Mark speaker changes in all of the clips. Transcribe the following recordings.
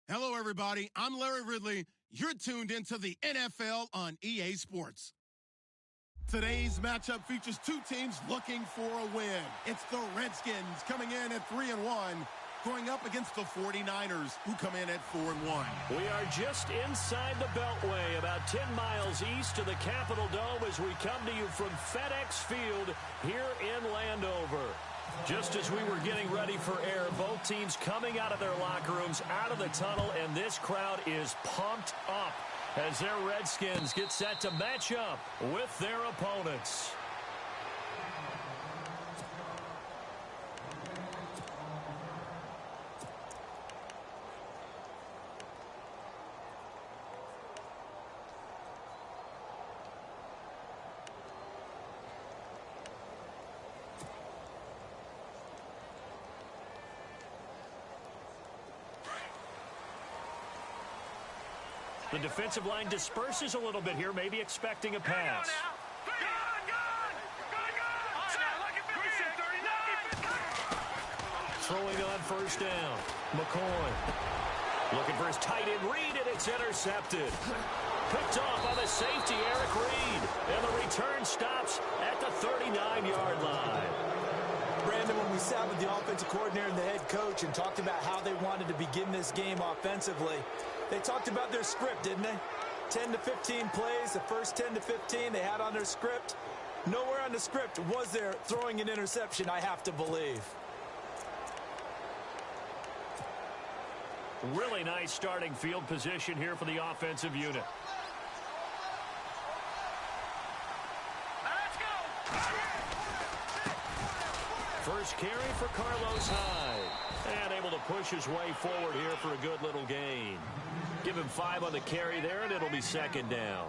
Speaker 1: Hello, everybody. I'm Larry Ridley. You're tuned into the NFL on EA Sports. Today's matchup features two teams looking for a win. It's the Redskins coming in at 3-1, going up against the 49ers, who come in at 4-1.
Speaker 2: We are just inside the Beltway, about 10 miles east of the Capitol Dome as we come to you from FedEx Field here in Landover. Just as we were getting ready for air, both teams coming out of their locker rooms, out of the tunnel, and this crowd is pumped up as their Redskins get set to match up with their opponents. The defensive line disperses a little bit here, maybe expecting a pass. Throwing on first down. McCoy looking for his tight end read, and it's intercepted. Picked off by the safety, Eric Reed. And the return stops at the 39-yard line.
Speaker 3: Brandon, when we sat with the offensive coordinator and the head coach and talked about how they wanted to begin this game offensively, they talked about their script, didn't they? 10 to 15 plays, the first 10 to 15 they had on their script. Nowhere on the script was there throwing an interception, I have to believe.
Speaker 2: Really nice starting field position here for the offensive unit.
Speaker 4: Let's go!
Speaker 2: First carry for Carlos Hyde. And able to push his way forward here for a good little gain. Give him 5 on the carry there, and it'll be second down.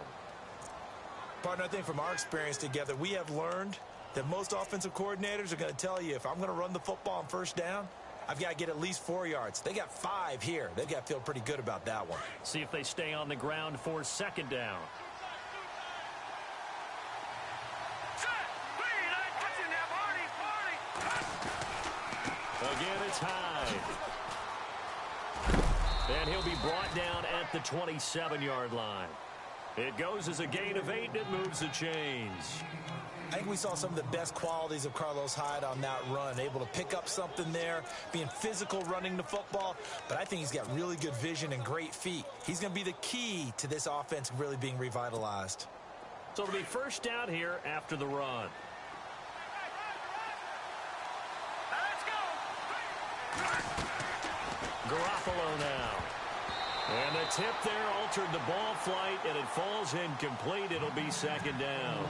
Speaker 3: Partner, I think from our experience together, we have learned that most offensive coordinators are going to tell you, if I'm going to run the football on first down, I've got to get at least 4 yards. They got 5 here. They've got to feel pretty good about that one.
Speaker 2: See if they stay on the ground for second down.
Speaker 4: Set,
Speaker 2: tied. And he'll be brought down at the 27-yard line. It goes as a gain of 8, and it moves the chains.
Speaker 3: I think we saw some of the best qualities of Carlos Hyde on that run. Able to pick up something there, being physical running the football. But I think he's got really good vision and great feet. He's going to be the key to this offense really being revitalized.
Speaker 2: So it'll be first down here after the run. Garoppolo now. And the tip there altered the ball flight, and it falls incomplete. It'll be second down.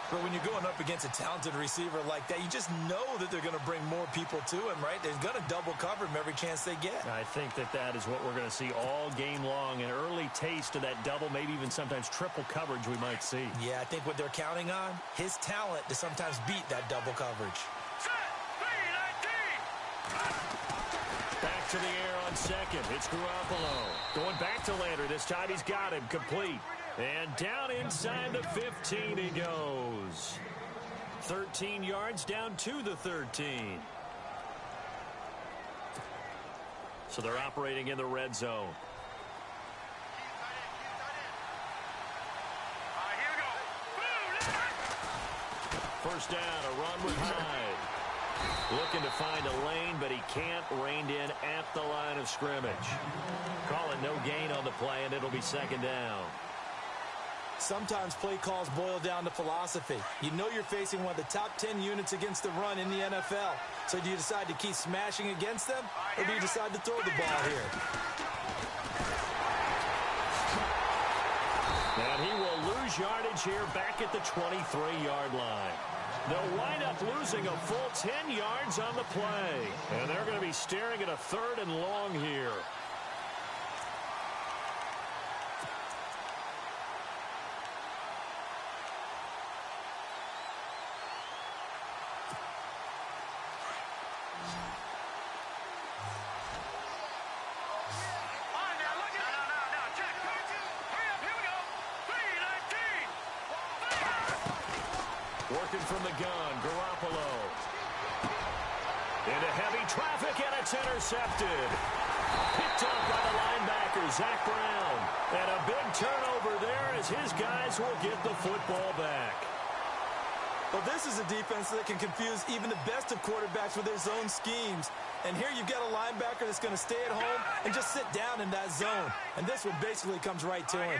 Speaker 3: But when you're going up against a talented receiver like that, you just know that they're going to bring more people to him, right? They're going to double cover him every chance they get.
Speaker 2: I think that is what we're going to see all game long. An early taste of that double, maybe even sometimes triple coverage we might see.
Speaker 3: Yeah, I think what they're counting on, his talent to sometimes beat that double coverage.
Speaker 2: Back to the air on second. It's Garoppolo. Going back to Lander. This time he's got him complete. And down inside the 15 he goes. 13 yards down to the 13. So they're operating in the red zone. First down, a run with Hyde. Looking to find a lane, but he can't. Reined in at the line of scrimmage. Call it no gain on the play, and it'll be second down.
Speaker 3: Sometimes play calls boil down to philosophy. You know you're facing one of the top 10 units against the run in the NFL. So do you decide to keep smashing against them, or do you decide to throw the ball here?
Speaker 2: And he will lose yardage here back at the 23-yard line. They'll wind up losing a full 10 yards on the play. And they're going to be staring at a 3rd and long here. Working from the gun, Garoppolo. Into heavy traffic, and it's intercepted. Picked up by the linebacker, Zach Brown. And a big turnover there as his guys will get the football back.
Speaker 3: Well, this is a defense that can confuse even the best of quarterbacks with their zone schemes. And here you've got a linebacker that's going to stay at home and just sit down in that zone. And this one basically comes right to him.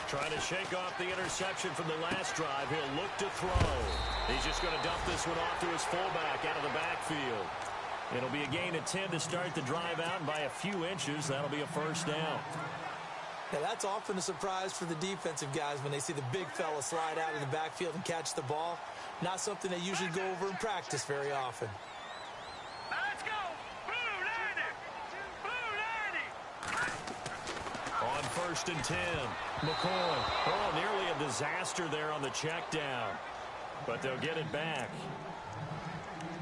Speaker 2: Trying to shake off the interception from the last drive. He'll look to throw. He's just going to dump this one off to his fullback out of the backfield. It'll be a gain of 10 to start the drive out, and by a few inches, that'll be a first down.
Speaker 3: Now, that's often a surprise for the defensive guys when they see the big fella slide out of the backfield and catch the ball. Not something they usually go over in practice very often.
Speaker 4: Let's go! Blue 90!
Speaker 2: On 1st and 10, McCoy. Oh, nearly a disaster there on the check down. But they'll get it back.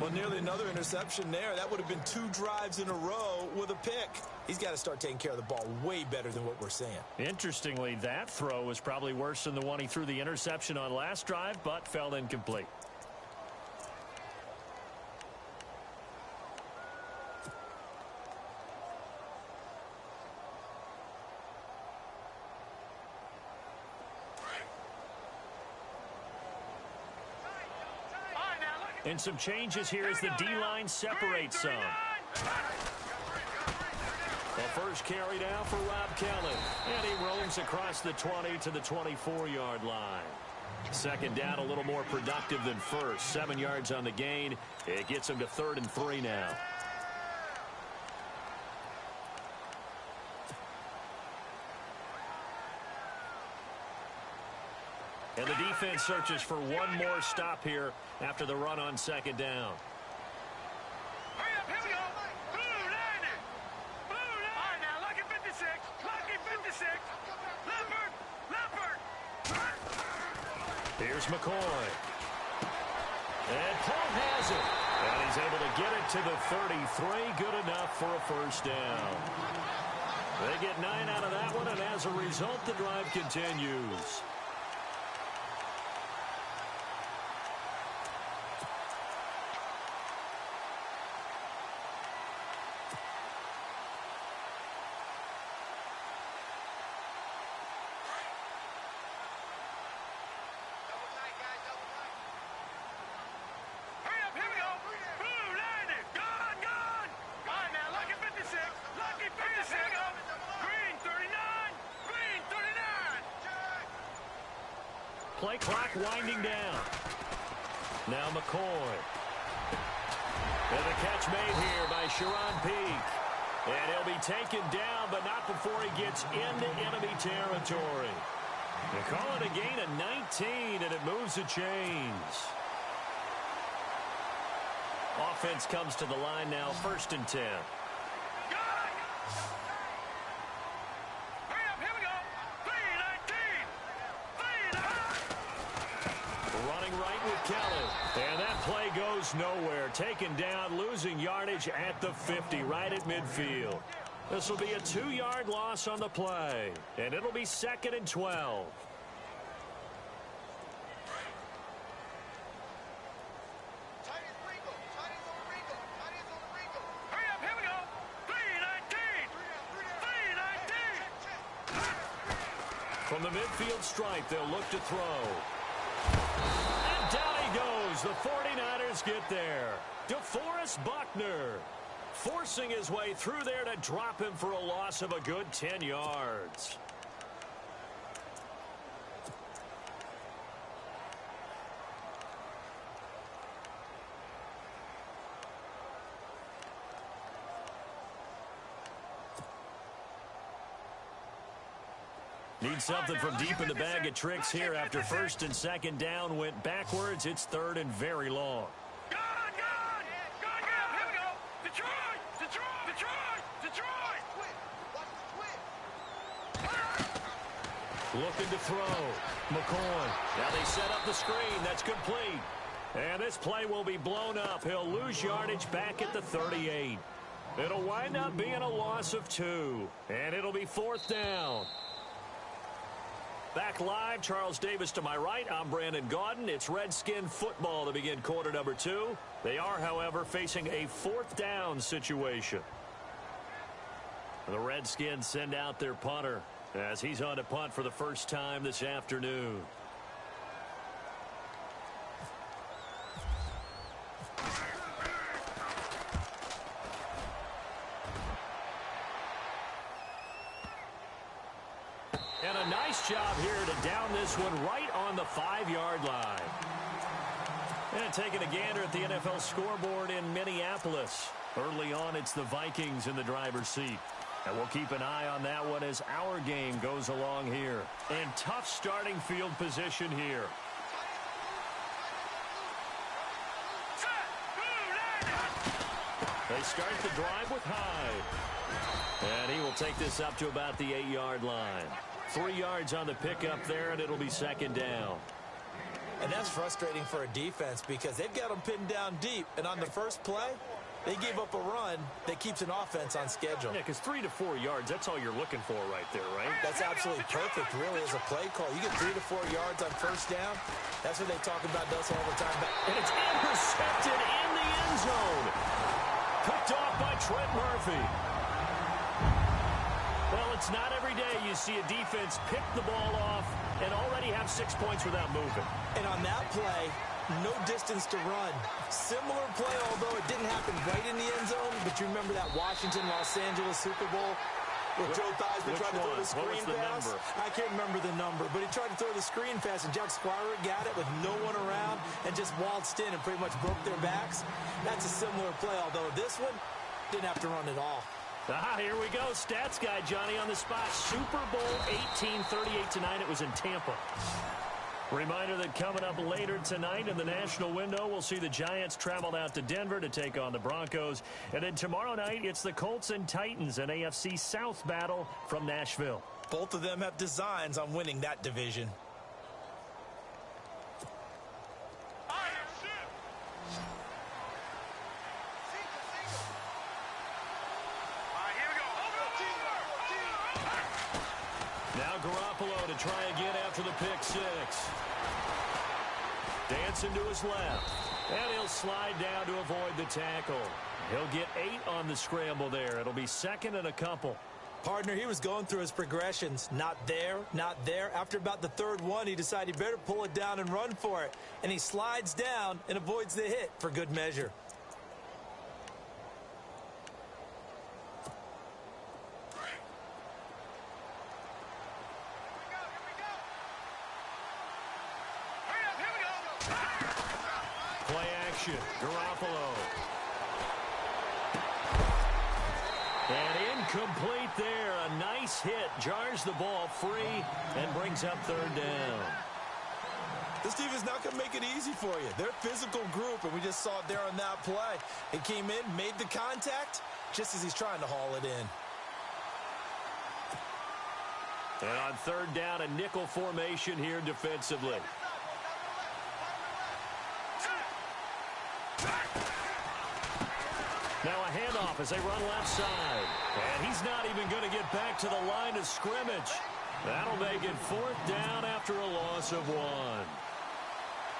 Speaker 3: Well, nearly another interception there. That would have been 2 drives in a row with a pick. He's got to start taking care of the ball way better than what we're seeing.
Speaker 2: Interestingly, that throw was probably worse than the one he threw the interception on last drive, but fell incomplete. And some changes here as the D-line separates some. The first carry now for Rob Kelly. And he roams across the 20 to the 24-yard line. Second down, a little more productive than first. 7 yards on the gain. It gets him to 3rd and 3 now. And the defense searches for one more stop here after the run on 2nd down.
Speaker 4: Hurry up, here we go. Blue 90. Blue 90. All right, now, lucky 56. Lucky 56. Leopard.
Speaker 2: Here's McCoy. And Paul has it. And he's able to get it to the 33. Good enough for a first down. They get 9 out of that one, and as a result, the drive continues. Play clock winding down. Now McCoy. And the catch made here by Sharon Peak. And he'll be taken down, but not before he gets into enemy territory. They call it a gain of 19, and it moves the chains. Offense comes to the line now, 1st and 10. And that play goes nowhere. Taken down, losing yardage at the 50, right at midfield. This will be a 2-yard loss on the play, and it'll be 2nd and 12. From the midfield stripe, they'll look to throw. Down he goes. The 49ers get there. DeForest Buckner forcing his way through there to drop him for a loss of a good 10 yards. Need something from deep in the bag of tricks here after 1st and 2nd down went backwards. It's 3rd and very long.
Speaker 4: Here we go. Detroit.
Speaker 2: Looking to throw. McCoy. Now they set up the screen. That's complete. And this play will be blown up. He'll lose yardage back at the 38. It'll wind up being a loss of 2. And it'll be 4th down. Back live, Charles Davis to my right. I'm Brandon Gaudin. It's Redskin football to begin quarter number 2. They are, however, facing a 4th down situation. The Redskins send out their punter as he's on to punt for the first time this afternoon. And a nice job here to down this one right on the 5-yard line. And taking a gander at the NFL scoreboard in Minneapolis. Early on, it's the Vikings in the driver's seat. And we'll keep an eye on that one as our game goes along here. And tough starting field position here. They start the drive with Hyde. And he will take this up to about the 8-yard line. 3 yards on the pickup there, and it'll be 2nd down.
Speaker 3: And that's frustrating for a defense because they've got them pinned down deep. And on the first play, they gave up a run that keeps an offense on schedule.
Speaker 2: Yeah, because 3 to 4 yards, that's all you're looking for right there, right?
Speaker 3: That's absolutely perfect, really, as a play call. You get 3 to 4 yards on 1st down. That's what they talk about us all the time.
Speaker 2: And it's intercepted in the end zone. Picked off by Trent Murphy. Well, it's not every day you see a defense pick the ball off and already have 6 points without moving.
Speaker 3: And on that play, no distance to run. Similar play, although it didn't happen right in the end zone, but you remember that Washington-Los Angeles Super Bowl where Joe Theismann tried to throw the screen pass?
Speaker 2: Number?
Speaker 3: I can't remember the number, but he tried to throw the screen pass, and Jack Squire got it with no one around and just waltzed in and pretty much broke their backs. That's a similar play, although this one didn't have to run at all.
Speaker 2: Here we go. Stats guy Johnny on the spot. Super Bowl 1838 tonight. It was in Tampa. Reminder that coming up later tonight in the national window, we'll see the Giants travel out to Denver to take on the Broncos. And then tomorrow night, it's the Colts and Titans, an AFC South battle from Nashville.
Speaker 3: Both of them have designs on winning that division.
Speaker 2: Now Garoppolo to try again after the pick six. Dancing to his left. And he'll slide down to avoid the tackle. He'll get 8 on the scramble there. It'll be second and a couple.
Speaker 3: Partner, he was going through his progressions. Not there, not there. After about the third one, he decided he better pull it down and run for it. And he slides down and avoids the hit for good measure.
Speaker 2: Play action. Garoppolo. And incomplete there. A nice hit. Jars the ball free and brings up third down.
Speaker 3: This team is not going to make it easy for you. They're a physical group, and we just saw it there on that play. It came in, made the contact, just as he's trying to haul it in.
Speaker 2: And on third down, a nickel formation here defensively. Now a handoff as they run left side. And he's not even going to get back to the line of scrimmage. That'll make it fourth down after a loss of 1.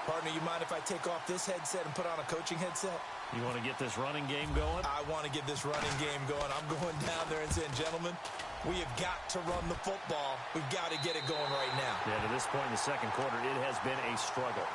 Speaker 3: Partner, you mind if I take off this headset and put on a coaching headset?
Speaker 2: You want to get this running game going?
Speaker 3: I want to get this running game going. I'm going down there and saying, gentlemen, we have got to run the football. We've got to get it going right now.
Speaker 2: Yeah, to this point in the second quarter, it has been a struggle.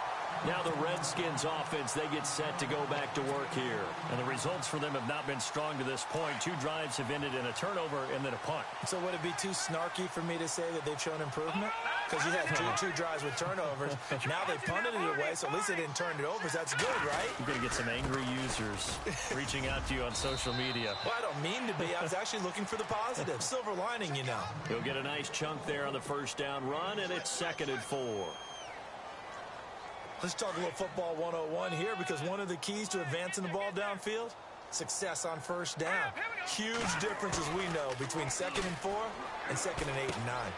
Speaker 2: Now the Redskins offense, they get set to go back to work here. And the results for them have not been strong to this point. 2 drives have ended in a turnover and then a punt.
Speaker 3: So would it be too snarky for me to say that they've shown improvement? Because you had two drives with turnovers. Now they punted it away, so at least they didn't turn it over. So that's good, right?
Speaker 2: You're going to get some angry users reaching out to you on social media.
Speaker 3: Well, I don't mean to be. I was actually looking for the positive. Silver lining, you know.
Speaker 2: He'll get a nice chunk there on the first down run, and it's 2nd and 4.
Speaker 3: Let's talk a little football 101 here, because one of the keys to advancing the ball downfield, success on first down. Huge difference, as we know, between 2nd and 4 and 2nd and 8 and 9.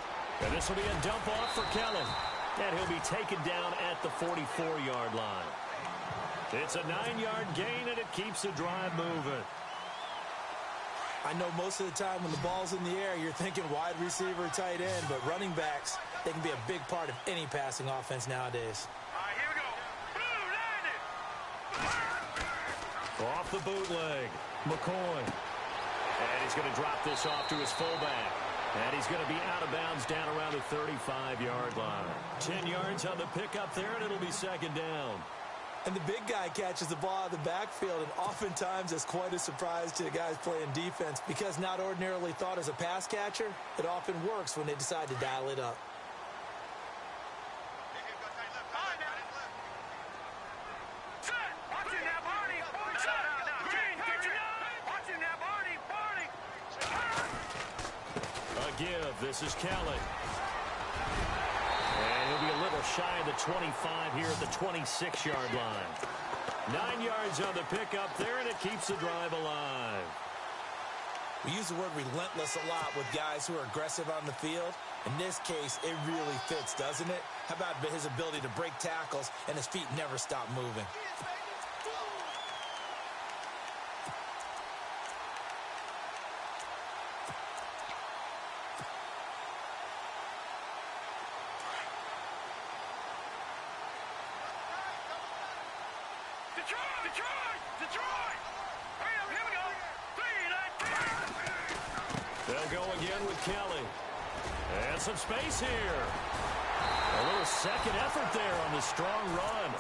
Speaker 2: And this will be a dump off for Kelly. And he'll be taken down at the 44-yard line. It's a 9-yard gain, and it keeps the drive moving.
Speaker 3: I know most of the time when the ball's in the air, you're thinking wide receiver, tight end, but running backs, they can be a big part of any passing offense nowadays.
Speaker 2: Off the bootleg, McCoy. And he's going to drop this off to his fullback. And he's going to be out of bounds down around the 35-yard line. 10 yards on the pickup there, and it'll be 2nd down.
Speaker 3: And the big guy catches the ball out of the backfield, and oftentimes that's quite a surprise to the guys playing defense, because not ordinarily thought as a pass catcher, it often works when they decide to dial it up.
Speaker 2: This is Kelly. And he'll be a little shy of the 25 here at the 26-yard line. 9 yards on the pickup there, and it keeps the drive alive.
Speaker 3: We use the word relentless a lot with guys who are aggressive on the field. In this case, it really fits, doesn't it? How about his ability to break tackles and his feet never stop moving?
Speaker 4: Detroit! Here we go. 3-9.
Speaker 2: They'll go again with Kelly. And some space here. A little second effort there on the strong run.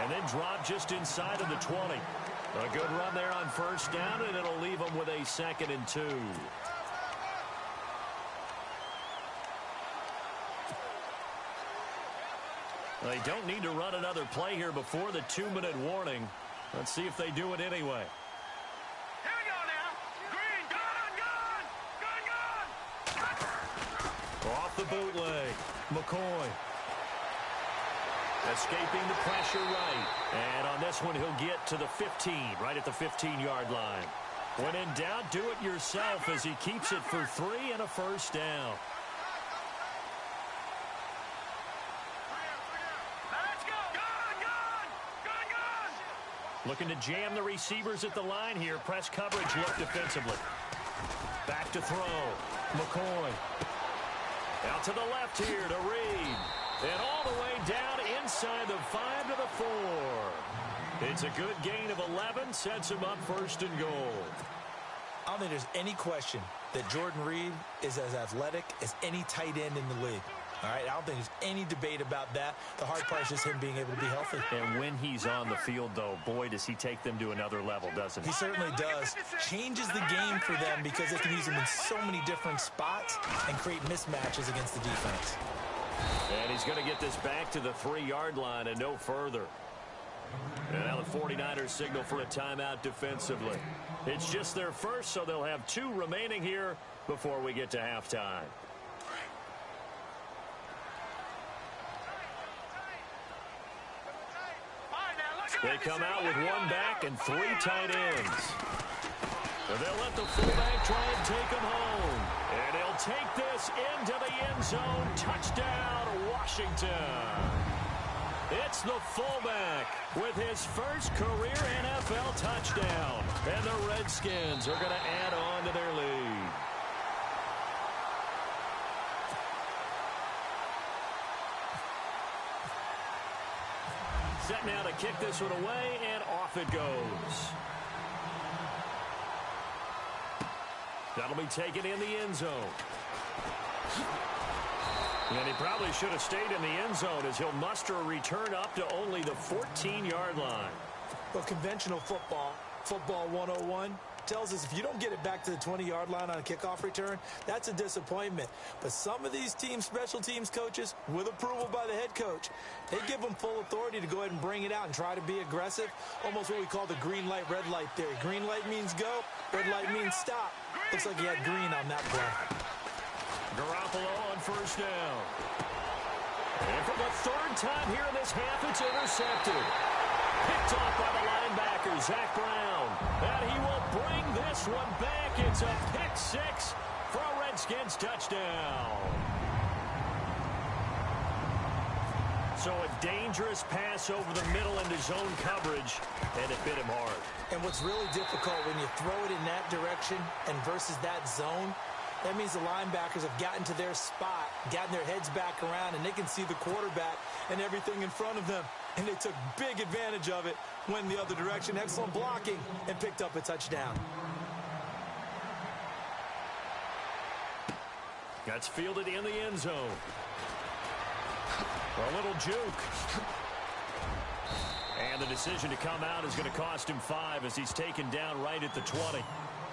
Speaker 2: And then drop just inside of the 20. A good run there on first down, and it'll leave them with a 2nd and 2. They don't need to run another play here before the 2-minute warning. Let's see if they do it anyway.
Speaker 4: Here we go now. Green, gun!
Speaker 2: Off the bootleg, McCoy. Escaping the pressure right. And on this one, he'll get to the 15, right at the 15-yard line. When in doubt, do it yourself as he keeps it for 3 and a first down. Looking to jam the receivers at the line here. Press coverage look defensively. Back to throw. McCoy. Out to the left here to Reed. And all the way down inside the 5 to the 4. It's a good gain of 11. Sets him up first and goal.
Speaker 3: I don't think there's any question that Jordan Reed is as athletic as any tight end in the league. All right, I don't think there's any debate about that. The hard part is just him being able to be healthy.
Speaker 2: And when he's on the field, though, boy, does he take them to another level, doesn't he?
Speaker 3: He certainly does. Changes the game for them because they can use him in so many different spots and create mismatches against the defense.
Speaker 2: And he's going to get this back to the 3-yard line and no further. And now the 49ers signal for a timeout defensively. It's just their first, so they'll have 2 remaining here before we get to halftime. They come out with 1 back and 3 tight ends. And they'll let the fullback try and take him home. And he'll take this into the end zone. Touchdown, Washington. It's the fullback with his first career NFL touchdown. And the Redskins are going to add on to their lead. Set now to kick this one away, and off it goes. That'll be taken in the end zone. And he probably should have stayed in the end zone as he'll muster a return up to only the 14-yard line.
Speaker 3: Well, conventional football 101, tells us if you don't get it back to the 20-yard line on a kickoff return, that's a disappointment. But some of these special teams coaches, with approval by the head coach, they give them full authority to go ahead and bring it out and try to be aggressive. Almost what we call the green light, red light theory. Green light means go, red light means stop. Looks like he had green on that play.
Speaker 2: Garoppolo on first down. And for the 3rd time here in this half, it's intercepted. Picked off by the linebacker, Zach Brown. And he will bring this one back. It's a pick 6 for a Redskins touchdown. So a dangerous pass over the middle into zone coverage, and it bit him hard.
Speaker 3: And what's really difficult when you throw it in that direction and versus that zone, that means the linebackers have gotten to their spot, gotten their heads back around, and they can see the quarterback and everything in front of them. And they took big advantage of it, went the other direction. Excellent blocking, and picked up a touchdown.
Speaker 2: That's fielded in the end zone. A little juke. And the decision to come out is going to cost him 5 as he's taken down right at the 20.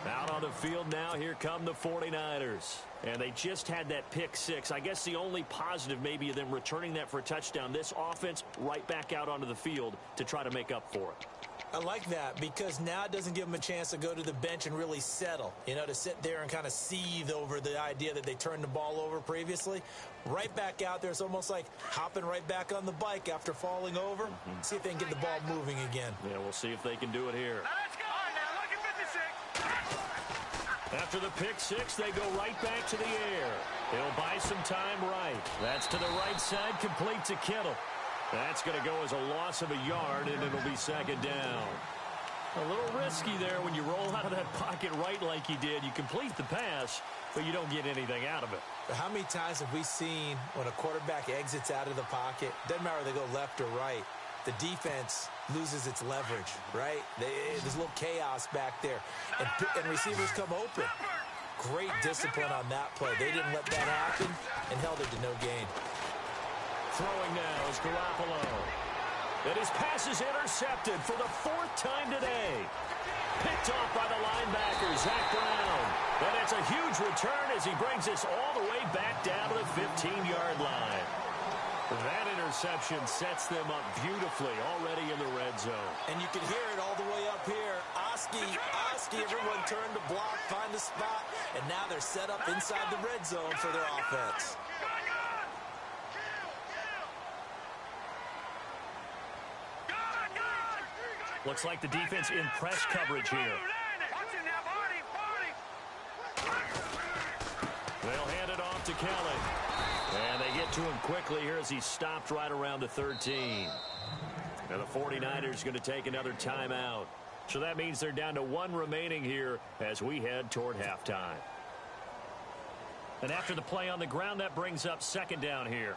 Speaker 2: Out on the field now, here come the 49ers. And they just had that pick 6. I guess the only positive maybe of them returning that for a touchdown. This offense right back out onto the field to try to make up for it.
Speaker 3: I like that because now it doesn't give them a chance to go to the bench and really settle. You know, to sit there and kind of seethe over the idea that they turned the ball over previously. Right back out there. It's almost like hopping right back on the bike after falling over. See if they can get the ball moving again.
Speaker 2: Yeah, we'll see if they can do it here.
Speaker 4: Let's go. All right, now, look at 56.
Speaker 2: After the pick 6, they go right back to the air. He'll buy some time right. That's to the right side, complete to Kittle. That's going to go as a loss of a yard, and it'll be 2nd down. A little risky there when you roll out of that pocket right like you did. You complete the pass, but you don't get anything out of it.
Speaker 3: But how many times have we seen when a quarterback exits out of the pocket, doesn't matter whether they go left or right, the defense loses its leverage, right? There's a little chaos back there, and receivers come open. Great discipline on that play. They didn't let that happen and held it to no gain.
Speaker 2: Throwing now is Garoppolo. And his pass is intercepted for the 4th time today. Picked off by the linebacker, Zach Brown. And it's a huge return as he brings this all the way back down to the 15-yard line. That interception sets them up beautifully already in the red zone.
Speaker 3: And you can hear it all the way up here. Oski, everyone turned to block, find a spot, and now they're set up inside the red zone for their offense.
Speaker 2: Looks like the defense in press coverage here. They'll hand it off to Kelly. And they get to him quickly here as he stopped right around the 13. And the 49ers going to take another timeout. So that means they're down to 1 remaining here as we head toward halftime. And after the play on the ground, that brings up second down here.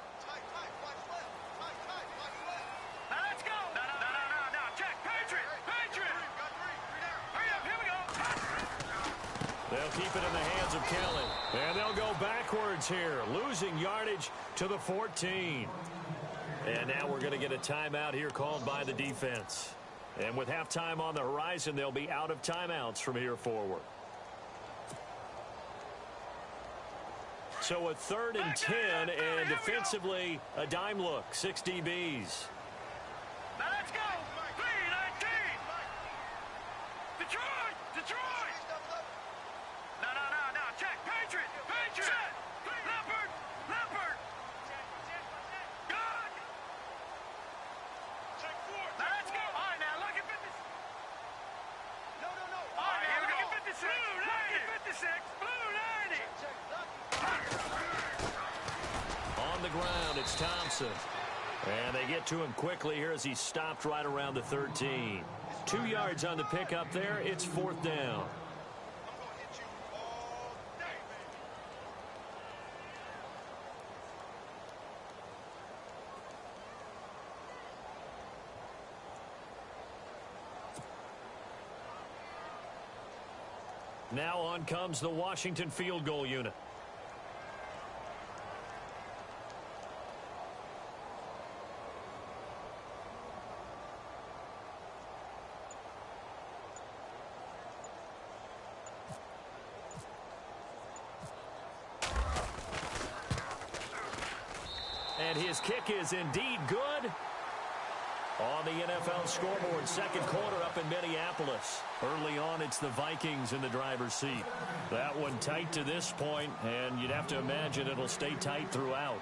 Speaker 4: Now let's go. No. Check. Patriot. Hurry up. Here we go.
Speaker 2: They'll keep it in the hands of Kelly. And they'll go backwards here, losing yardage to the 14. And now we're going to get a timeout here called by the defense. And with halftime on the horizon, they'll be out of timeouts from here forward. So a 3rd and 10, and defensively, a dime look, 6 DBs.
Speaker 4: Now let's go. 3-19. Detroit. No. Check. Patriot. Set. Leopard. Good. Check 4. Now let's go. All right, now look at 50. No. All right, here we go. 56. Blue 90. Blue 90.
Speaker 2: On the ground, it's Thompson. And they get to him quickly here as he stopped right around the 13. 2 yards on the pickup there. It's 4th down. Now on comes the Washington field goal unit. And his kick is indeed good. On the NFL scoreboard, second quarter up in Minneapolis. Early on, it's the Vikings in the driver's seat. That one tight to this point, and you'd have to imagine it'll stay tight throughout.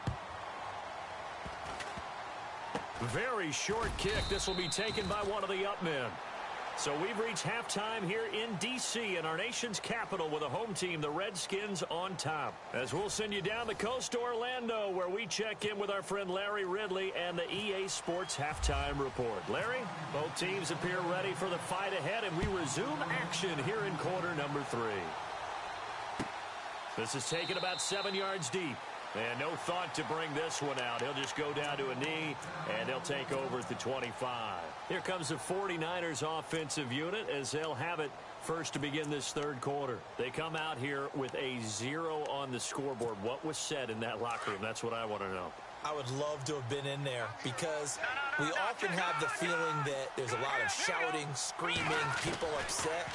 Speaker 2: Very short kick. This will be taken by one of the up men. So we've reached halftime here in D.C. in our nation's capital with a home team, the Redskins, on top. As we'll send you down the coast to Orlando, where we check in with our friend Larry Ridley and the EA Sports Halftime Report. Larry, both teams appear ready for the fight ahead, and we resume action here in quarter number 3. This is taken about 7 yards deep. And no thought to bring this one out. He'll just go down to a knee, and they'll take over at the 25. Here comes the 49ers offensive unit as they'll have it first to begin this third quarter. They come out here with a 0 on the scoreboard. What was said in that locker room? That's what I want to know.
Speaker 3: I would love to have been in there because we often have the feeling that there's a lot of shouting, screaming, people upset.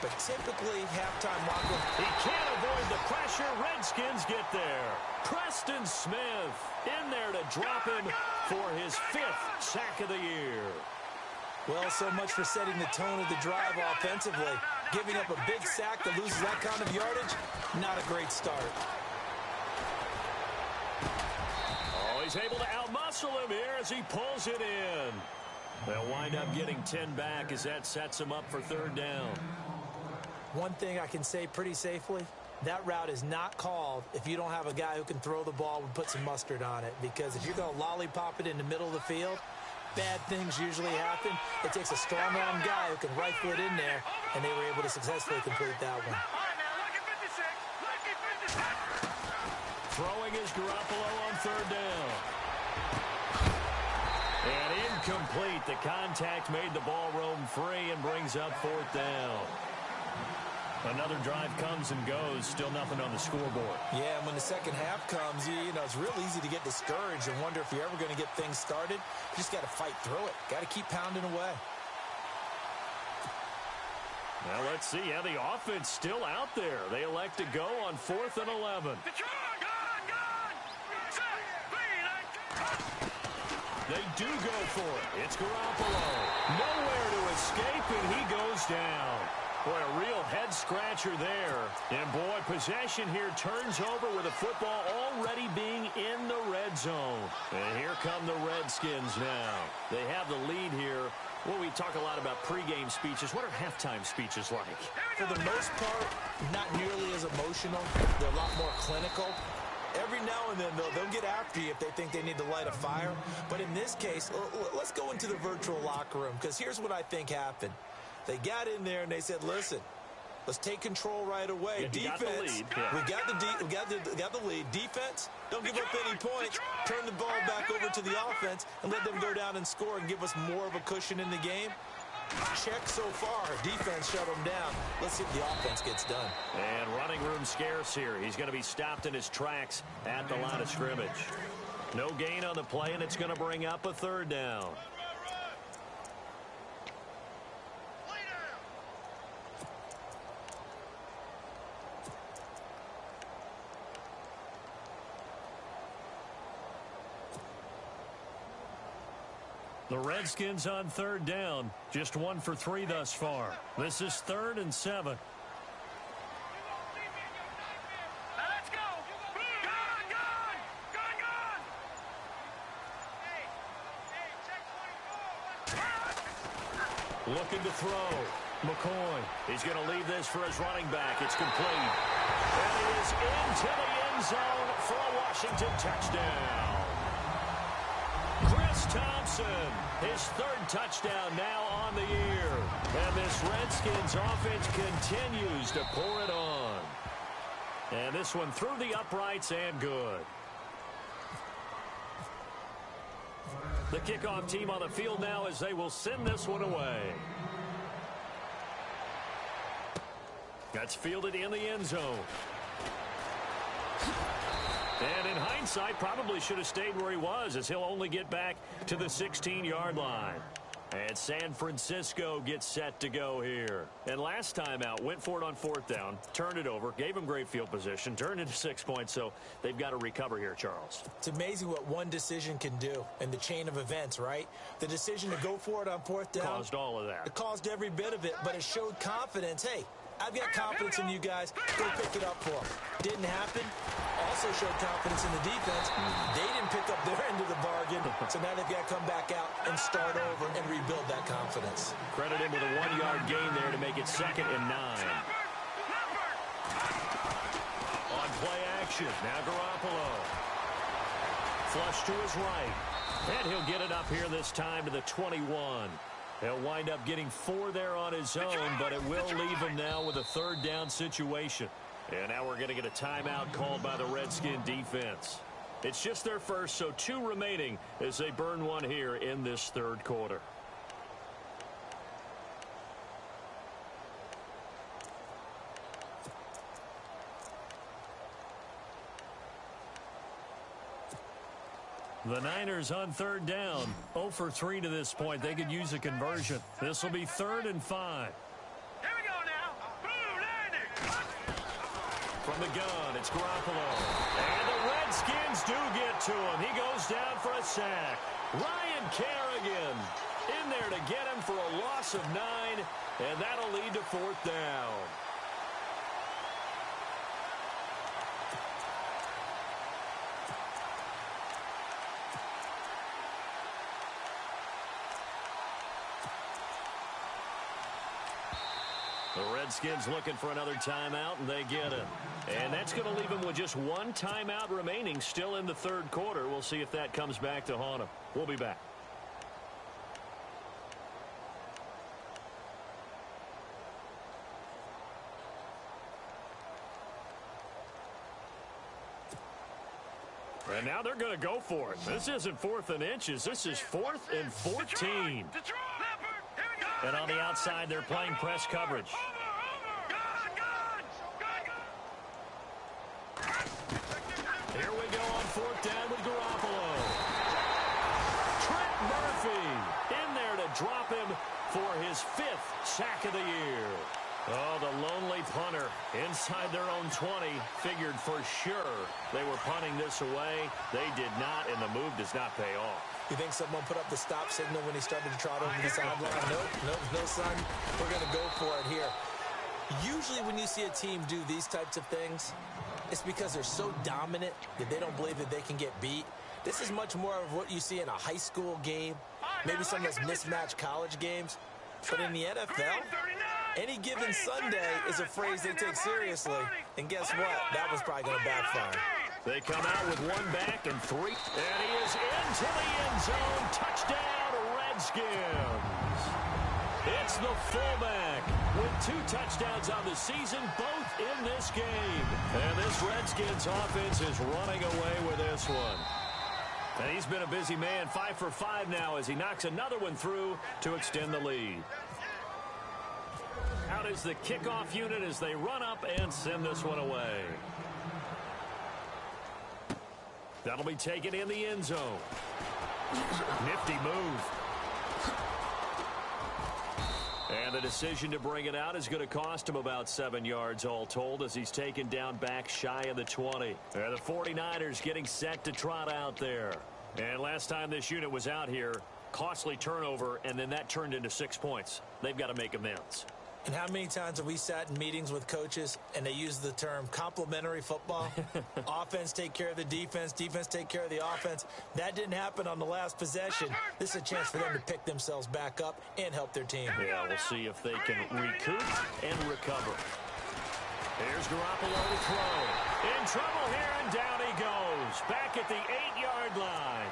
Speaker 3: But typically, halftime locker room.
Speaker 2: He can't avoid the pressure. Redskins get there. Preston Smith in there to drop him for his 5th sack of the year.
Speaker 3: Well, so much for setting the tone of the drive offensively. Giving up a big sack that loses that kind of yardage, not a great start.
Speaker 2: Oh, he's able to outmuscle him here as he pulls it in. They'll wind up getting 10 back as that sets him up for 3rd down.
Speaker 3: One thing I can say pretty safely, that route is not called if you don't have a guy who can throw the ball and put some mustard on it. Because if you're going to lollipop it in the middle of the field, bad things usually happen. It takes a strong-arm guy who can rifle it in there, and they were able to successfully complete that one.
Speaker 2: Throwing is Garoppolo on 3rd down. And incomplete. The contact made the ball roam free and brings up 4th down. Another drive comes and goes. Still nothing on the scoreboard.
Speaker 3: Yeah, and when the second half comes, you know, it's real easy to get discouraged and wonder if you're ever going to get things started. You just got to fight through it. Got to keep pounding away.
Speaker 2: Now, let's see. Yeah, the offense still out there. They elect to go on 4th and 11. They do go for it. It's Garoppolo. Nowhere to escape, and he goes down. Boy, a real head-scratcher there. And, boy, possession here turns over with the football already being in the red zone. And here come the Redskins now. They have the lead here. Well, we talk a lot about pregame speeches. What are halftime speeches like?
Speaker 3: For the most part, not nearly as emotional. They're a lot more clinical. Every now and then, they'll get after you if they think they need to light a fire. But in this case, let's go into the virtual locker room, because here's what I think happened. They got in there and they said, listen, Let's take control right away.
Speaker 2: Yeah,
Speaker 3: Defense, we got the lead. Defense, don't give up any points. Turn the ball back over to the offense and let them go down and score and give us more of a cushion in the game. Check so far. Defense shut them down. Let's see if the offense gets done.
Speaker 2: And running room scarce here. He's going to be stopped in his tracks at the line of scrimmage. No gain on the play, and it's going to bring up a third down. The Redskins on third down. Just 1 for 3 thus far. This is 3rd and 7. Looking to throw. McCoy. He's going to leave this for his running back. It's complete. And he is into the end zone for a Washington touchdown. Chris Thompson, his 3rd touchdown now on the year. And this Redskins offense continues to pour it on. And this one through the uprights and good. The kickoff team on the field now as they will send this one away. That's fielded in the end zone. And in hindsight, probably should have stayed where he was, as he'll only get back to the 16-yard line. And San Francisco gets set to go here. And last time out, went for it on 4th down, turned it over, gave him great field position, turned into 6 points, so they've got to recover here, Charles.
Speaker 3: It's amazing what one decision can do in the chain of events, right? The decision to go for it on 4th down.
Speaker 2: Caused all of that.
Speaker 3: It caused every bit of it, but it showed confidence. Hey, I've got confidence in you guys. Go pick it up for them. Didn't happen. Also showed confidence in the defense. They didn't pick up their end of the bargain, so now they've got to come back out and start over and rebuild that confidence.
Speaker 2: Credit him with a 1-yard gain there to make it 2nd and 9. On play action, now Garoppolo. Flush to his right. And he'll get it up here this time to the 21. He'll wind up getting 4 there on his own, but it will leave him now with a 3rd down situation. And now we're going to get a timeout called by the Redskin defense. It's just their first, so 2 remaining as they burn one here in this 3rd quarter. The Niners on 3rd down. 0 for 3 to this point. They could use a conversion. This will be 3rd and 5.
Speaker 4: Here we go now. Boom, landing.
Speaker 2: From the gun, it's Garoppolo. And the Redskins do get to him. He goes down for a sack. Ryan Kerrigan in there to get him for a loss of 9, and that'll lead to 4th down. The Redskins looking for another timeout, and they get it. And that's going to leave them with just 1 timeout remaining still in the 3rd quarter. We'll see if that comes back to haunt them. We'll be back. And now they're going to go for it. This isn't 4th and inches. This is 4th and 14. And on the outside, they're playing press coverage. Here we go on 4th down with Garoppolo. Trent Murphy in there to drop him for his 5th sack of the year. Oh, the lonely punter inside their own 20 figured for sure they were punting this away. They did not, and the move does not pay off.
Speaker 3: You think someone put up the stop signal when he started to trot over the sideline? Nope, no, son. We're going to go for it here. Usually when you see a team do these types of things, it's because they're so dominant that they don't believe that they can get beat. This is much more of what you see in a high school game, maybe some of those mismatched college games. But in the NFL, any given Sunday is a phrase they take seriously. And guess what? That was probably going to backfire.
Speaker 2: They come out with 1 back and 3. And he is into the end zone. Touchdown, Redskins. It's the fullback, with 2 touchdowns on the season, both in this game. And this Redskins offense is running away with this one. And he's been a busy man, 5 for 5 now as he knocks another one through to extend the lead. Out is the kickoff unit as they run up and send this one away. That'll be taken in the end zone. Nifty move. And the decision to bring it out is going to cost him about 7 yards all told as he's taken down back shy of the 20. And the 49ers getting set to trot out there. And last time this unit was out here, costly turnover, and then that turned into 6 points. They've got to make amends.
Speaker 3: And how many times have we sat in meetings with coaches and they use the term complementary football? Offense take care of the defense, defense take care of the offense. That didn't happen on the last possession. This is a chance for them to pick themselves back up and help their team.
Speaker 2: Yeah, we'll see if they can recoup and recover. Here's Garoppolo to throw. In trouble here, and down he goes. Back at the 8-yard line.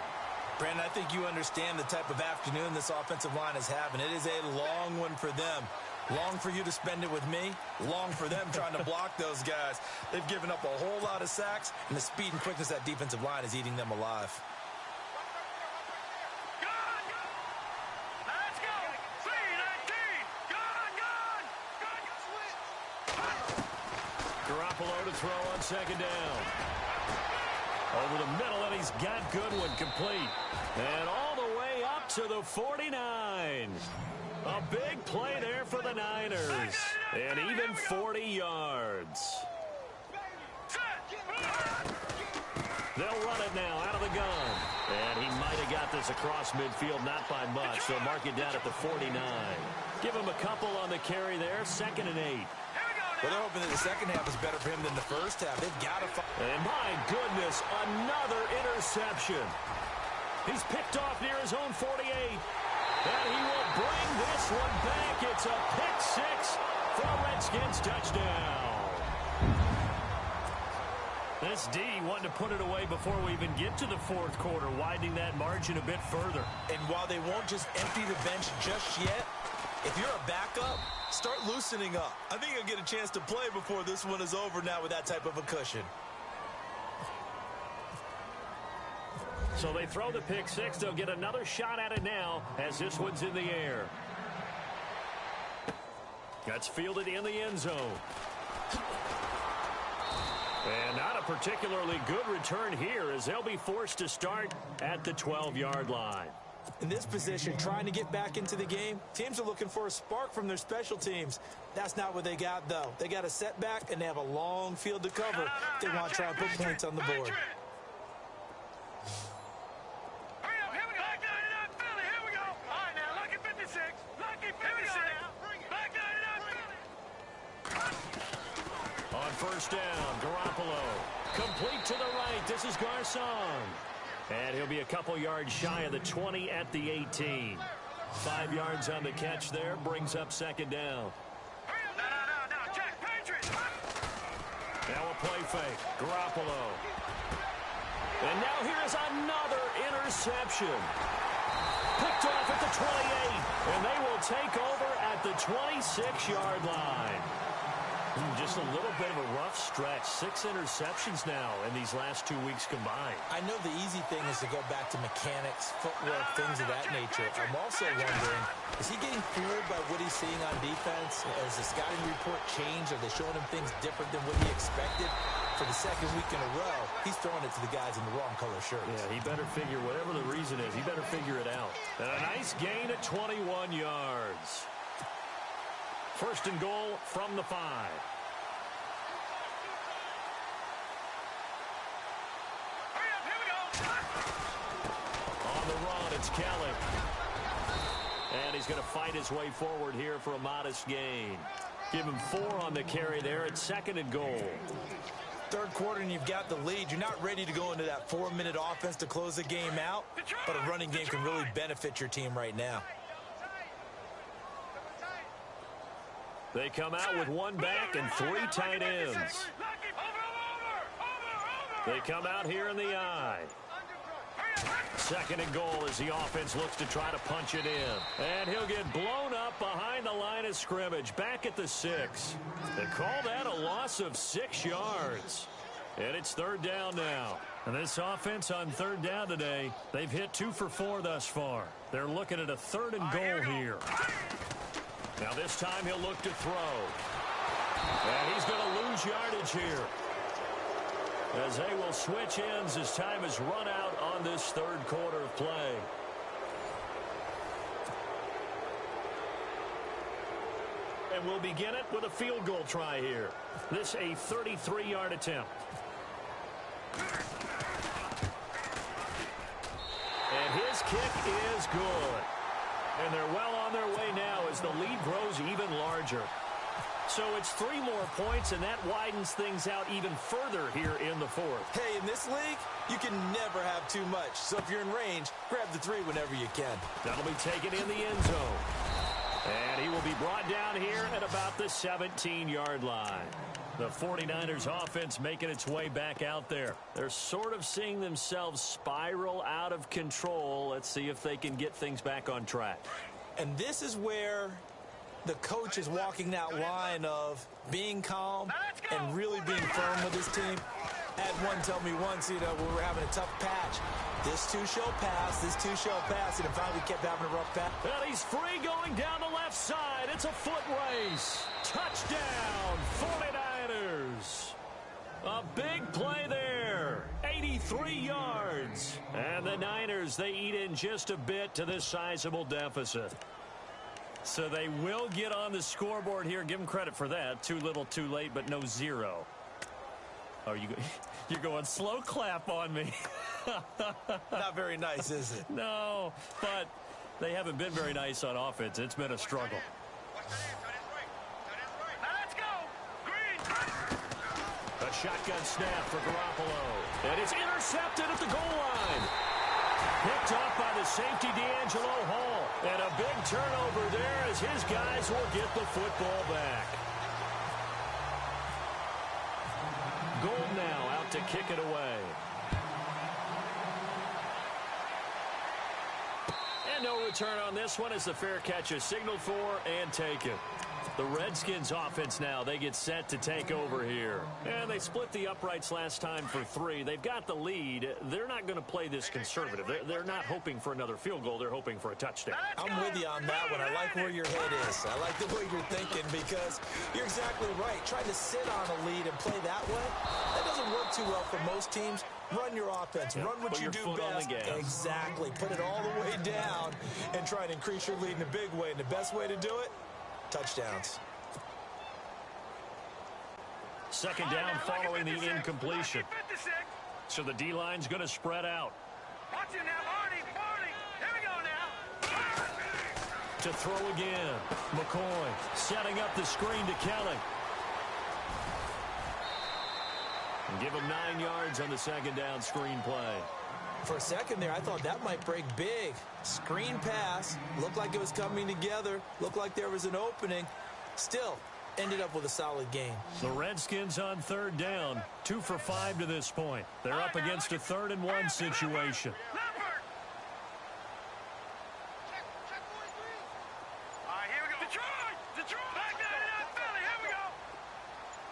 Speaker 3: Brandon, I think you understand the type of afternoon this offensive line is having. It is a long one for them. Long for you to spend it with me. Long for them trying to block those guys. They've given up a whole lot of sacks, and the speed and quickness of that defensive line is eating them alive.
Speaker 4: Let's go. 3-19.
Speaker 2: Garoppolo to throw on second down. Over the middle, and he's got Goodwin complete. And all the way up to the 49. A big play there for the Niners. And even 40 yards. They'll run it now out of the gun. And he might have got this across midfield, not by much. So mark it down at the 49. Give him a couple on the carry there, 2nd and 8.
Speaker 3: Well, they're hoping that the second half is better for him than the first half. They've got to find.
Speaker 2: And my goodness, another interception. He's picked off near his own 48. And he will bring this one back. It's a pick-6 for a Redskins touchdown. This D wanting to put it away before we even get to the 4th quarter, widening that margin a bit further.
Speaker 3: And while they won't just empty the bench just yet, if you're a backup, start loosening up. I think you'll get a chance to play before this one is over now with that type of a cushion.
Speaker 2: So they throw the pick-6. They'll get another shot at it now as this one's in the air. That's fielded in the end zone. And not a particularly good return here as they'll be forced to start at the 12-yard line.
Speaker 3: In this position, trying to get back into the game, teams are looking for a spark from their special teams. That's not what they got, though. They got a setback, and they have a long field to cover if they want to try and put points on the board.
Speaker 2: First down, Garoppolo. Complete to the right. This is Garcon. And he'll be a couple yards shy of the 20 at the 18. 5 yards on the catch there. Brings up 2nd down. Now a play fake. Garoppolo. And now here is another interception. Picked off at the 28. And they will take over at the 26-yard line. Just a little bit of a rough stretch. 6 interceptions now in these last 2 weeks combined.
Speaker 3: I know the easy thing is to go back to mechanics, footwork, things of that nature. I'm also wondering, is he getting fooled by what he's seeing on defense? Has the scouting report changed? Are they showing him things different than what he expected? For the 2nd week in a row, he's throwing it to the guys in the wrong color shirts.
Speaker 2: Yeah, he better figure, whatever the reason is, he better figure it out. And a nice gain at 21 yards. 1st and goal from the 5. On the run, it's Kelly. And he's going to fight his way forward here for a modest gain. Give him 4 on the carry there at 2nd and goal.
Speaker 3: 3rd quarter and you've got the lead. You're not ready to go into that 4-minute offense to close the game out, but a running game can really benefit your team right now.
Speaker 2: They come out with 1 back and 3 tight ends. They come out here in the I. Second and goal as the offense looks to try to punch it in. And he'll get blown up behind the line of scrimmage, back at the 6. They call that a loss of 6 yards. And it's third down now. And this offense on third down today, they've hit 2 for 4 thus far. They're looking at a third and goal here. Now this time he'll look to throw. And he's going to lose yardage here, as they will switch ends as time is run out on this third quarter of play. And we'll begin it with a field goal try here. This a 33-yard attempt. And his kick is good. And they're well on their way now as the lead grows even larger. So it's 3 more points, and that widens things out even further here in the fourth.
Speaker 3: Hey, in this league, you can never have too much. So if you're in range, grab the 3 whenever you can.
Speaker 2: That'll be taken in the end zone. And he will be brought down here at about the 17-yard line. The 49ers offense making its way back out there. They're sort of seeing themselves spiral out of control. Let's see if they can get things back on track.
Speaker 3: And this is where the coach is walking that line of being calm and really being firm with his team. I had one tell me once, when we were having a tough patch, this too shall pass, this too shall pass, and in fact we kept having a rough patch.
Speaker 2: And he's free going down the left side. It's a foot race. Touchdown, 49ers. A big play there. 83 yards. And the Niners, they eat in just a bit to this sizable deficit. So they will get on the scoreboard here. Give them credit for that. Too little, too late, but no 0. Oh, you're going slow clap on me.
Speaker 3: Not very nice, is it?
Speaker 2: No, but they haven't been very nice on offense. It's been a struggle.
Speaker 4: Let's go. Green.
Speaker 2: A shotgun snap for Garoppolo. And it's intercepted at the goal line. Picked off by the safety, D'Angelo Hall. And a big turnover there as his guys will get the football back. Gold now out to kick it away. And no return on this one as the fair catch is signaled for and taken. The Redskins offense now, they get set to take over here. And they split the uprights last time for 3. They've got the lead. They're not going to play this conservative. They're not hoping for another field goal. They're hoping for a touchdown.
Speaker 3: I'm with you on that one. I like where your head is. I like the way you're thinking because you're exactly right. Trying to sit on a lead and play that way, that doesn't work too well for most teams. Run your offense.
Speaker 2: Yep.
Speaker 3: Run what
Speaker 2: Put
Speaker 3: you
Speaker 2: your
Speaker 3: do
Speaker 2: foot on
Speaker 3: best.
Speaker 2: the gas.
Speaker 3: Exactly. Put it all the way down and try and increase your lead in a big way. And the best way to do it, touchdowns.
Speaker 2: Second down following the incompletion. So the D-line's going to spread out.
Speaker 4: Watch it now, Barney. Here we go now.
Speaker 2: To throw again. McCoy setting up the screen to Kelly. And give him 9 yards on the second down screen play.
Speaker 3: For a second there, I thought that might break big. Screen pass. Looked like it was coming together. Looked like there was an opening. Still, ended up with a solid game.
Speaker 2: The Redskins on third down. 2 for 5 to this point. They're up against a 3rd and 1 situation.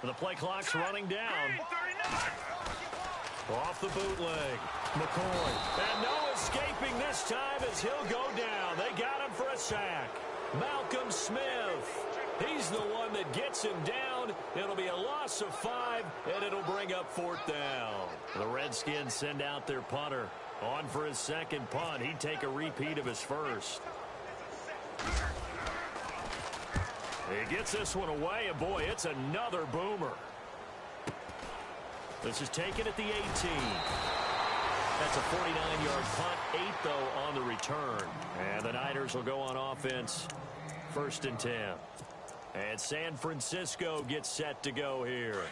Speaker 2: The play clock's running down. Off the bootleg. McCoy. And no escaping this time as he'll go down. They got him for a sack. Malcolm Smith. He's the one that gets him down. It'll be a loss of 5, and it'll bring up 4th down. The Redskins send out their punter. On for his second punt. He'd take a repeat of his first. He gets this one away, and boy, it's another boomer. This is taken at the 18. That's a 49-yard punt, 8, though, on the return. And the Niners will go on offense, 1st and 10. And San Francisco gets set to go here.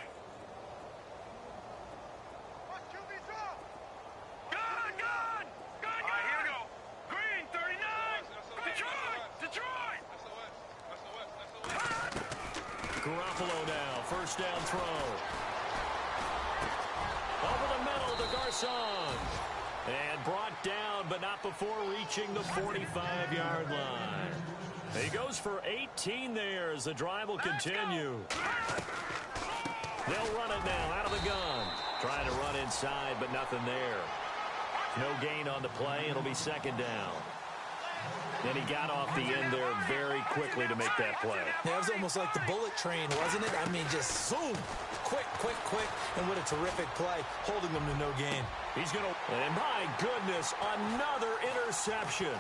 Speaker 2: Garoppolo now, first down throw. Over the middle to Garcon. And brought down, but not before reaching the 45-yard line. He goes for 18 there as the drive will continue. They'll run it now out of the gun. Trying to run inside, but nothing there. No gain on the play. It'll be second down. And he got off the end there very quickly to make that play.
Speaker 3: Yeah, it was almost like the bullet train, wasn't it? I mean, just zoom. Quick, quick, quick. And what a terrific play, holding them to no gain.
Speaker 2: He's going to, and my goodness, another interception.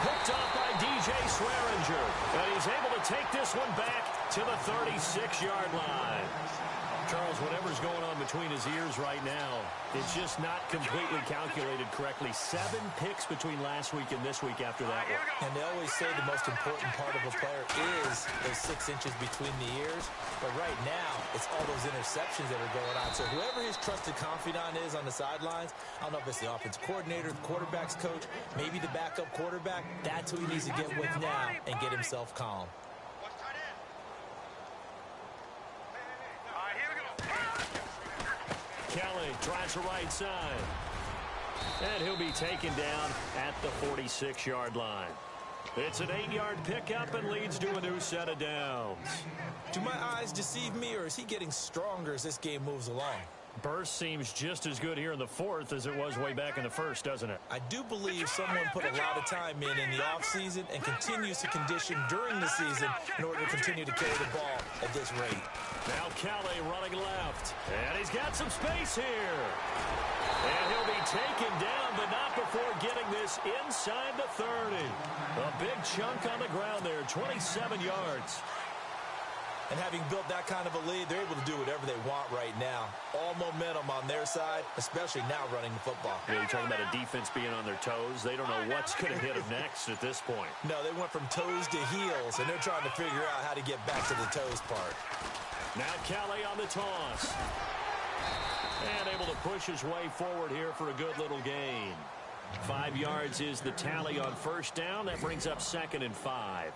Speaker 2: Picked off by DJ Swearinger. And he's able to take this one back to the 36-yard line. Charles, whatever's going on between his ears right now, it's just not completely calculated correctly. 7 picks between last week and this week after that one.
Speaker 3: And they always say the most important part of a player is those 6 inches between the ears. But right now, it's all those interceptions that are going on. So whoever his trusted confidant is on the sidelines, I don't know if it's the offensive coordinator, the quarterback's coach, maybe the backup quarterback, that's who he needs to get with now and get himself calm.
Speaker 2: Kelly tries the right side. And he'll be taken down at the 46-yard line. It's an 8-yard pickup and leads to a new set of downs.
Speaker 3: Do my eyes deceive me, or is he getting stronger as this game moves along?
Speaker 2: Burst seems just as good here in the fourth as it was way back in the first, doesn't it?
Speaker 3: I do believe someone put a lot of time in the offseason and continues to condition during the season in order to continue to carry the ball at this rate.
Speaker 2: Now Kelly running left. And he's got some space here. And he'll be taken down, but not before getting this inside the 30. A big chunk on the ground there, 27 yards.
Speaker 3: And having built that kind of a lead, they're able to do whatever they want right now. All momentum on their side, especially now running the football.
Speaker 2: Yeah, you're talking about a defense being on their toes. They don't know what's going to hit them next at this point.
Speaker 3: No, they went from toes to heels, and they're trying to figure out how to get back to the toes part.
Speaker 2: Now Kelly on the toss. And able to push his way forward here for a good little gain. 5 yards is the tally on first down. That brings up 2nd and 5.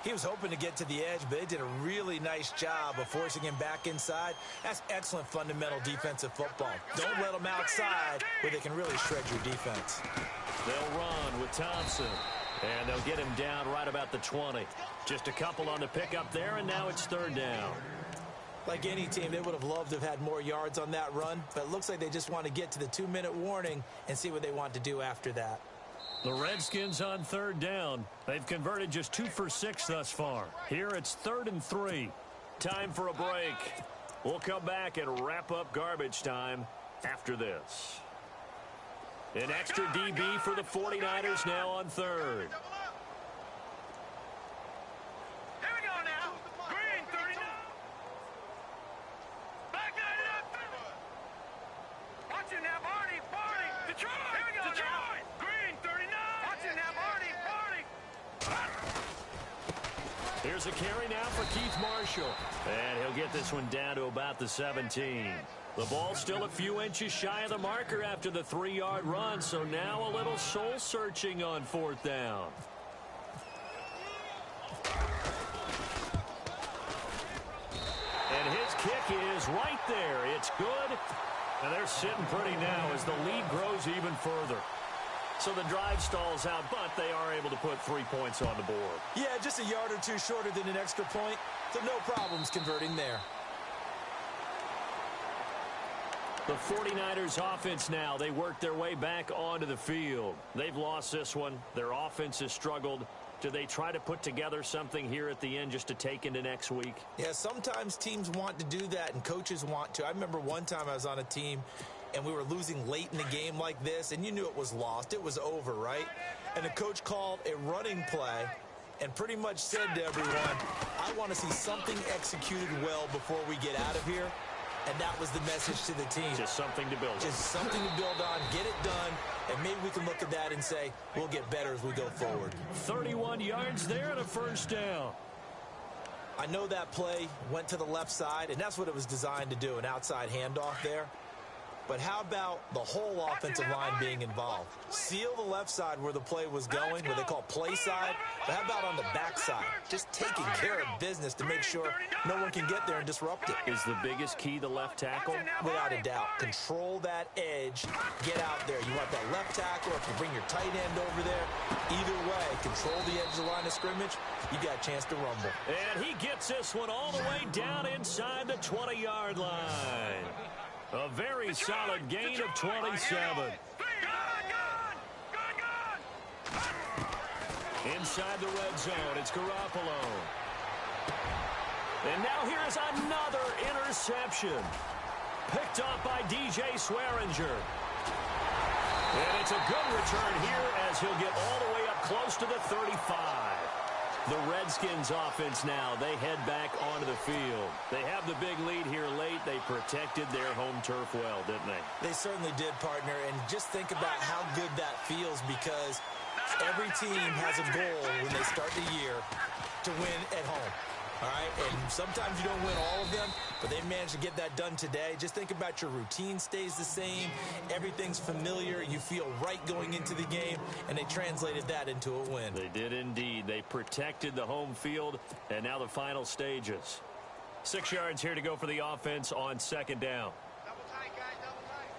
Speaker 3: He was hoping to get to the edge, but they did a really nice job of forcing him back inside. That's excellent fundamental defensive football. Don't let them outside where they can really shred your defense.
Speaker 2: They'll run with Thompson. And they'll get him down right about the 20. Just a couple on the pickup there, and now it's 3rd down.
Speaker 3: Like any team, they would have loved to have had more yards on that run, but it looks like they just want to get to the 2-minute warning and see what they want to do after that.
Speaker 2: The Redskins on 3rd down. They've converted just 2 for 6 thus far. Here it's 3rd and 3. Time for a break. We'll come back and wrap up garbage time after this. An extra DB for the 49ers now on 3rd.
Speaker 4: Here we go now. Green 39. Back that up. Watch it now, Barney. Barney. Detroit. Here we go Detroit. Now. Green 39. Watch it now, Barney. Barney.
Speaker 2: Here's a carry now for Keith Marshall. And he'll get this one down to about the 17. The ball still a few inches shy of the marker after the 3-yard run, so now a little soul-searching on 4th down. And his kick is right there. It's good. And they're sitting pretty now as the lead grows even further. So the drive stalls out, but they are able to put 3 points on the board.
Speaker 3: Yeah, just a yard or two shorter than an extra point, so no problems converting there.
Speaker 2: The 49ers offense now, they work their way back onto the field. They've lost this one. Their offense has struggled. Do they try to put together something here at the end just to take into next week?
Speaker 3: Yeah, sometimes teams want to do that and coaches want to. I remember one time I was on a team and we were losing late in the game like this, and you knew it was lost. It was over, right? And the coach called a running play and pretty much said to everyone, I want to see something executed well before we get out of here. And that was the message to the team.
Speaker 2: Just something to build on.
Speaker 3: Just something to build on, get it done, and maybe we can look at that and say, we'll get better as we go forward.
Speaker 2: 31 yards there and a 1st down.
Speaker 3: I know that play went to the left side, and that's what it was designed to do, an outside handoff there. But how about the whole offensive line being involved? Seal the left side where the play was going, what they call play side. But how about on the back side? Just taking care of business to make sure no one can get there and disrupt it.
Speaker 2: Is the biggest key the left tackle?
Speaker 3: Without a doubt. Control that edge. Get out there. You want that left tackle, or if you bring your tight end over there, either way, control the edge of the line of scrimmage, you got a chance to rumble.
Speaker 2: And he gets this one all the way down inside the 20-yard line. A very solid gain of 27. Inside the red zone, it's Garoppolo. And now here's another interception. Picked up by DJ Swearinger. And it's a good return here as he'll get all the way up close to the 35. The Redskins offense now, they head back onto the field. They have the big lead here late. They protected their home turf well, didn't they?
Speaker 3: They certainly did, partner. And just think about how good that feels, because every team has a goal when they start the year to win at home. All right, and sometimes you don't win all of them, but they managed to get that done today. Just think about your routine stays the same. Everything's familiar. You feel right going into the game, and they translated that into a win.
Speaker 2: They did indeed. They protected the home field, and now the final stages. 6 yards here to go for the offense on second down.
Speaker 4: Double tight, guys, double tight.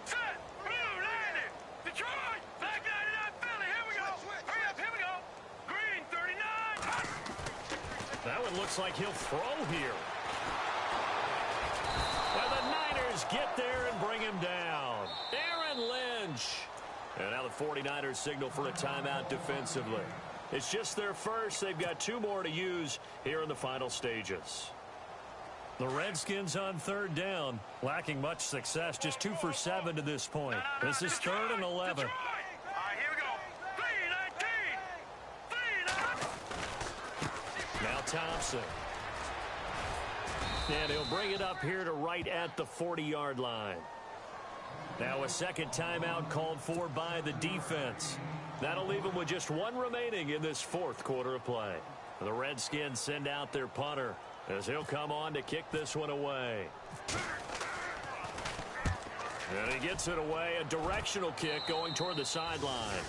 Speaker 4: Set, blue, landed. Detroit, back 99, Philly, here we go. Hurry up, here we go. Green, 39.
Speaker 2: That one looks like he'll throw here. Well, the Niners get there and bring him down. Aaron Lynch. And now the 49ers signal for a timeout defensively. It's just their first. They've got 2 more to use here in the final stages. The Redskins on third down, lacking much success, just 2 for 7 to this point. This is 3rd and 11.
Speaker 4: All right, here we go. 3-19.
Speaker 2: Now Thompson. And he'll bring it up here to right at the 40-yard line. Now a second timeout called for by the defense. That'll leave them with just 1 remaining in this 4th quarter of play. The Redskins send out their punter as he'll come on to kick this one away. And he gets it away, a directional kick going toward the sideline.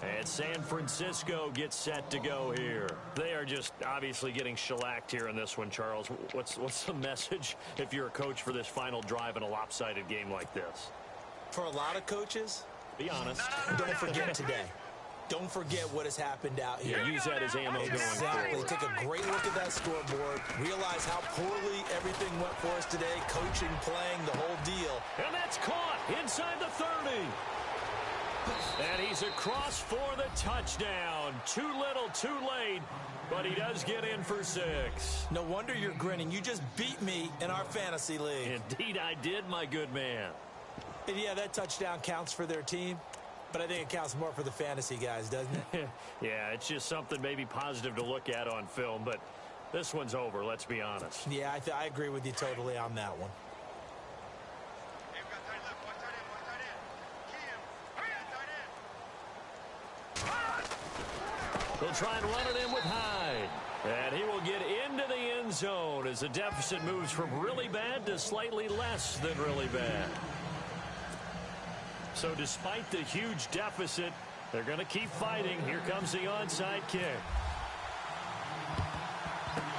Speaker 2: And San Francisco gets set to go here. They are just obviously getting shellacked here in this one, Charles. What's the message if you're a coach for this final drive in a lopsided game like this?
Speaker 3: For a lot of coaches,
Speaker 2: be honest.
Speaker 3: Don't forget today. Don't forget what has happened out here.
Speaker 2: Yeah, use that as ammo going forward.
Speaker 3: Take a great look at that scoreboard. Realize how poorly everything went for us today. Coaching, playing, the whole deal.
Speaker 2: And that's caught inside the 30. And he's across for the touchdown. Too little, too late, but he does get in for 6.
Speaker 3: No wonder you're grinning. You just beat me in our fantasy league.
Speaker 2: Indeed I did, my good man.
Speaker 3: And yeah, that touchdown counts for their team, but I think it counts more for the fantasy guys, doesn't it?
Speaker 2: Yeah, it's just something maybe positive to look at on film, but this one's over, let's be honest.
Speaker 3: Yeah, I agree with you totally on that one.
Speaker 2: They'll try and run it in with Hyde. And he will get into the end zone as the deficit moves from really bad to slightly less than really bad. So despite the huge deficit, they're going to keep fighting. Here comes the onside kick.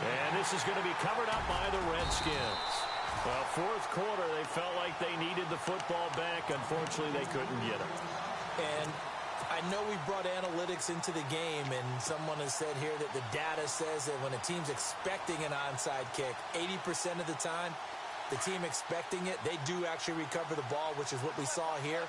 Speaker 2: And this is going to be covered up by the Redskins. Well, 4th quarter, they felt like they needed the football back. Unfortunately, they couldn't get it.
Speaker 3: And I know we brought analytics into the game, and someone has said here that the data says that when a team's expecting an onside kick, 80% of the time, the team expecting it, they do actually recover the ball, which is what we saw here.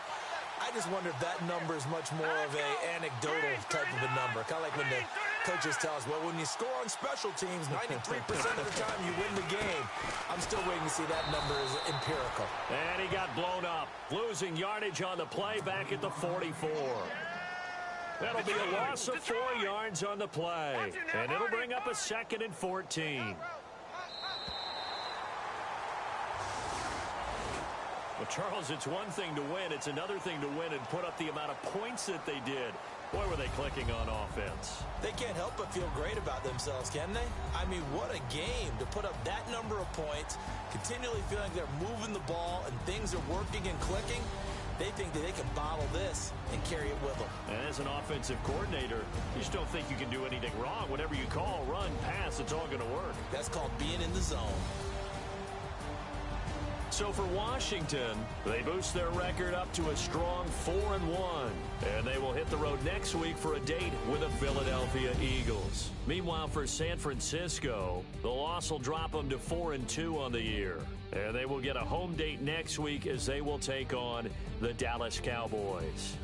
Speaker 3: I just wonder if that number is much more of an anecdotal type of a number. Kind of like when the coaches tell us, well, when you score on special teams, 93% of the time you win the game. I'm still waiting to see that number is empirical.
Speaker 2: And he got blown up, losing yardage on the play back at the 44. That'll be a loss of 4 yards on the play. And it'll bring up a 2nd and 14. Well, Charles, it's one thing to win. It's another thing to win and put up the amount of points that they did. Boy, were they clicking on offense.
Speaker 3: They can't help but feel great about themselves, can they? I mean, what a game to put up that number of points, continually feeling they're moving the ball and things are working and clicking. They think that they can bottle this and carry it with them.
Speaker 2: And as an offensive coordinator, you just don't think you can do anything wrong. Whatever you call, run, pass, it's all going to work.
Speaker 3: That's called being in the zone.
Speaker 2: So for Washington, they boost their record up to a strong 4-1. And they will hit the road next week for a date with the Philadelphia Eagles. Meanwhile, for San Francisco, the loss will drop them to 4-2 on the year. And they will get a home date next week as they will take on the Dallas Cowboys.